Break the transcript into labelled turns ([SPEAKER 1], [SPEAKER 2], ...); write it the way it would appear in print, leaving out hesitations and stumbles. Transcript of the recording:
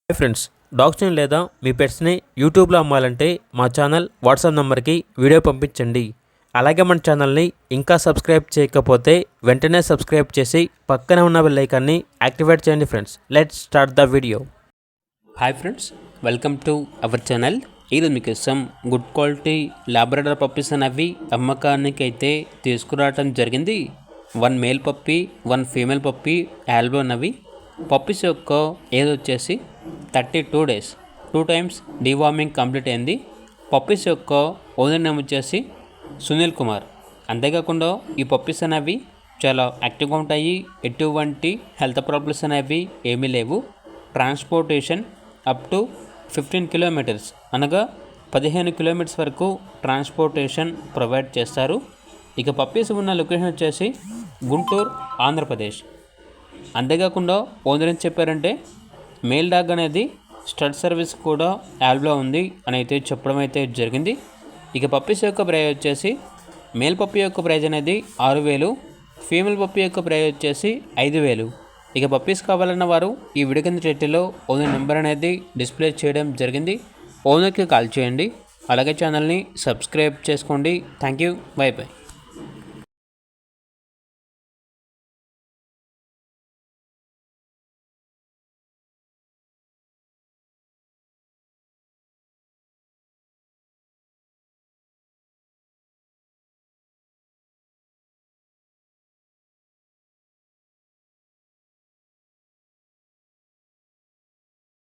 [SPEAKER 1] Hi friends, డాగ్స్ని లేదా మీ పెట్స్ని యూట్యూబ్లో అమ్మాలంటే మా ఛానల్ వాట్సాప్ నెంబర్కి వీడియో పంపించండి. అలాగే మన ఛానల్ని ఇంకా సబ్స్క్రైబ్ చేయకపోతే వెంటనే సబ్స్క్రైబ్ చేసి పక్కనే ఉన్న బెల్ ఐకాన్ని యాక్టివేట్ చేయండి. Friends, let's start the video. Hi friends, welcome to our channel. ఈరోజు మీకోసం గుడ్ క్వాలిటీ లాబ్రడార్ పప్పీస్ అనేవి అమ్మకానికి అయితే తీసుకురావడం జరిగింది. 1 మేల్ పప్పీ 1 ఫీమేల్ పప్పీ ఆల్బో అన్నవి. పప్పీస్ యొక్క ఏజ్ వచ్చేసి 32 డేస్. 2 టైమ్స్ డీవార్మింగ్ కంప్లీట్ అయింది. పప్పీస్ యొక్క ఓనర్ నేమ్ వచ్చేసి సునీల్ కుమార్. అంతేకాకుండా ఈ పప్పీస్ అనేవి చాలా యాక్టివ్గా ఉంటాయి. ఎటువంటి హెల్త్ ప్రాబ్లమ్స్ అనేవి ఏమీ లేవు. ట్రాన్స్పోర్టేషన్ అప్ టు 15 కిలోమీటర్స్ అనగా 15 కిలోమీటర్స్ వరకు ట్రాన్స్పోర్టేషన్ ప్రొవైడ్ చేస్తారు. ఇక పప్పీస్ ఉన్న లొకేషన్ వచ్చేసి గుంటూరు, ఆంధ్రప్రదేశ్. అంతేకాకుండా ఓనర్ ఏం చెప్పారంటే మేల్ డాగ్ అనేది స్టడ్ సర్వీస్ కూడా యాల్బ్లో ఉంది అని అయితే చెప్పడం అయితే జరిగింది. ఇక పప్పీస్ యొక్క ప్రైజ్ వచ్చేసి మేల్ పప్పీ యొక్క ప్రైజ్ అనేది 6,000, ఫీమేల్ పప్పీ యొక్క ప్రైజ్ వచ్చేసి 5,000. ఇక పప్పీస్ కావాలన్న వారు ఈ వీడియో కింద టైటిల్లో ఓనర్ నెంబర్ అనేది డిస్ప్లే చేయడం జరిగింది. ఓనర్కి కాల్ చేయండి. అలాగే ఛానల్ని సబ్స్క్రైబ్ చేసుకోండి. Thank you. By by.